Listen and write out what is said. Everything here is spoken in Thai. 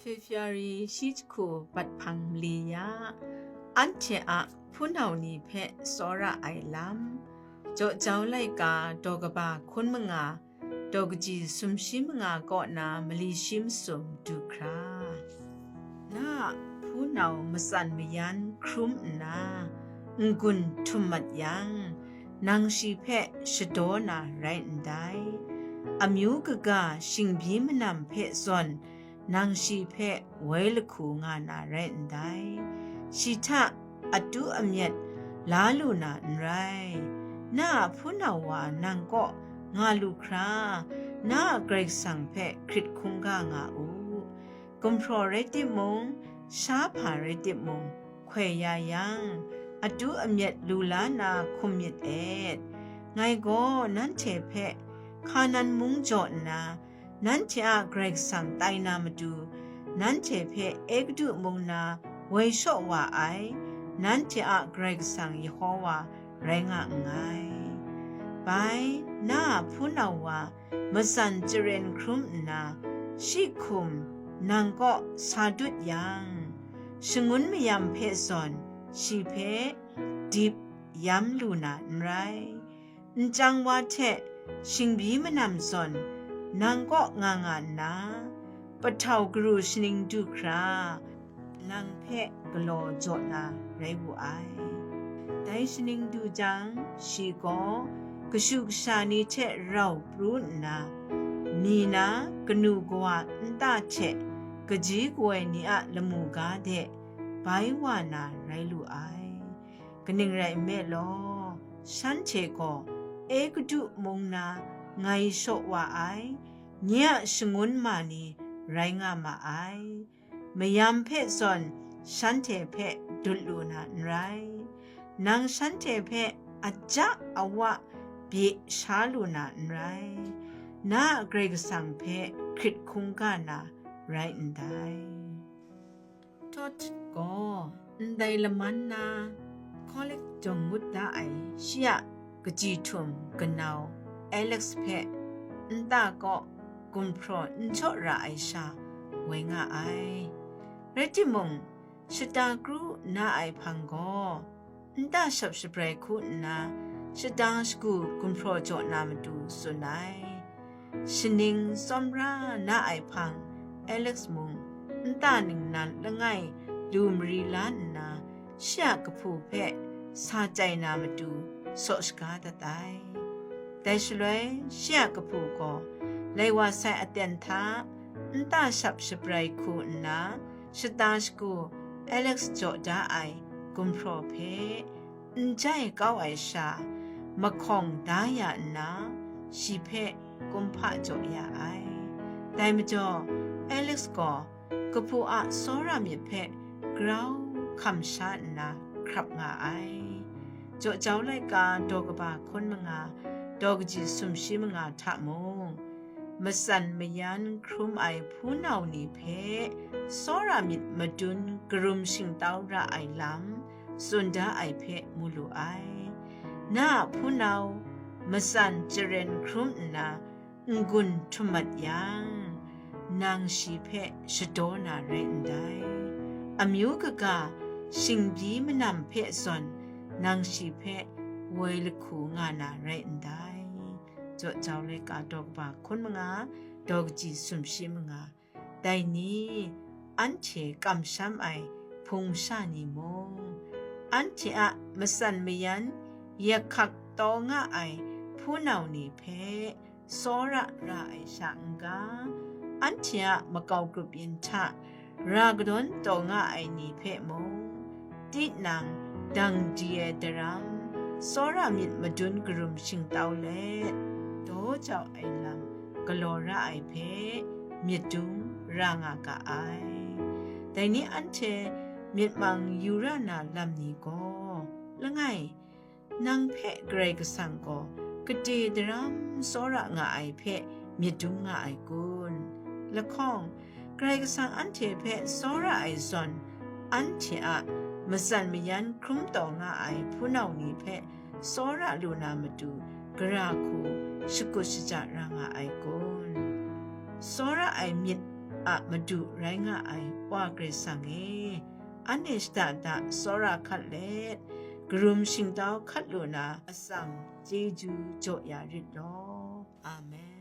February ชิดคูปัดพังลียาอันเชอะผู้เหนานีเพะสระไอลัมโจเจ้าไลกาดอกบาคนมงาดอกจีสุมชิมงาก็นามลีชิมสุมดูครานาผู้เหนามสันมยันครุมนางุนทุมัดยังนางชีเพะชโดนาไรนไดอามิวกกาชิงบีมนำเพะซอนนางชีเพะไว้ลคูงานาไรนไดชีทะอดุอเมียดลาลูนานไรนาผู้นาวานางก็งาลูครานาเกรกสังเพะคริตคุงกางาอูกุมพรเรติมงชาผาเรติมงเขยายังอดุอเมียดลูลานาคุมเมียดเอ็ดไงก็นั้นเทเพะขานันมุงจอดนานั้นเทอะเกรกสังไตนามาดูนั้นเทเพะเอกดุมงนาเวชอว่าไอนั้นเทอะเกรกสังยโฮวาแรงะไงไปน้าผู้นาวามสันเจเรนครุมนาชิคุมนางก็สาดุดยังชงุนไม่ยำเพศอนชีเพดิบยำลูนาไรจังว่าเทชิงบีมนำสอนนางก็งางานนาปะเทากรูชนิงดูครานางเพะกโลจอนาไรบุไอแต่ชนิงดูจังชีก็กชุกชานีเทเราปรุนนามีนากนูกว่าอันตาเทกจีกวยนีอะละมูกาเดไปวานาไรลูไอกนิงไรเมลอฉันเชก็เอกดุมงนาไงโชว่าไอเนี่ยชงุนมานีไรงามาไอมยามเพศสอนฉันเทเพดุลูนาไรนางฉันเทเพอาจจะอวะบีชาลูนาไรนาเกรกสังเพคริตคุงกานาไรอันใดทอดก็อันใดละมันนาคอเล็กจงมุดได้เชียกจีทุมกันเอาเอเล็กซ์เพอันตาก็กุมพรอนชดระไอชาเวงาไอเรติมงชตากรูนาไอพังก็อันตาชับสเปรย์คุณนาชดาสกูกุมพรจอนามาดูสุนัยชนิงสมรานาไอพังเอเล็กซ์มงอันตาหนึ่งนั้นละไงดูมรีลานนาเชียกผูเพะสาใจนามาดูโซสกาตาไตแต่ชลวยเชียกผูก็เลยว่าใส่อเตียนทาอันตาชับสเปรย์คุณนาชดาสกูเอเล็กซ์จอดาไอกุมพรเพอันใจเก้าไอชามะคงดายานาชีเพกุมพะจอยาไอแต่มจ่อเอเล็กซ์ก็ผู้อะโซรามีเพกราวคำชานาครับงาไอจ่อเจ้ารายการดอกบาคนมงาดอกจีสุมชิมงาทะมงมสันมยันครุมไอผู้นาวนีเพโซรามิดมาดุนกรุมชิงเต้าระไอลำสุนดาไอเพมูลูไอนาผู้นาวมสันเจเรนครุมนางุนทุมัดยังนางชีเพชโดนาเรนไดอามิวกกาชิงบีมนำเพซอนนางชีเพเวลคูงานาเรนไดจดเจ้าเลยกาดอกบาคนมงาดอกจีสุมชิมงาแต่นี้อันเชกำช้ำไอพงชานีมงอันเชอะมสันมยันยะขักตองะไอผู้นาวนีเพโซระราไอช่างกาอันเชอะมะเกากรุบยินทะรากดอนตองะไอนีเพมงตินังดังเจียดรัมโซระมิดมาดุนกรุมชิงเตาเลโตเจ้าไอลำกโลระไอเพมิดดุมรางากาไอแต่นี้อันเชมิดมังยูรานาลำนี้ก็ละไงนางเพเกรกสังก็กเดดรัมโซระงาไอเพมิดดุมงาไอกุนละข้องเกรกสังอันเทเพโซระไอซอนอันเทอะมสันมยันครุมตองาไอผู้นาวนีเพโซระลูนามาดูกราคูชกุชจารางาไอกุนโซระไอมิด อะมาดูไรงะไอว่ากริสังเออันเนสตาดาสระคัดเลดกรุมชิงดาวคัดลูนาอสังเจจูโจยาริดลออาเมน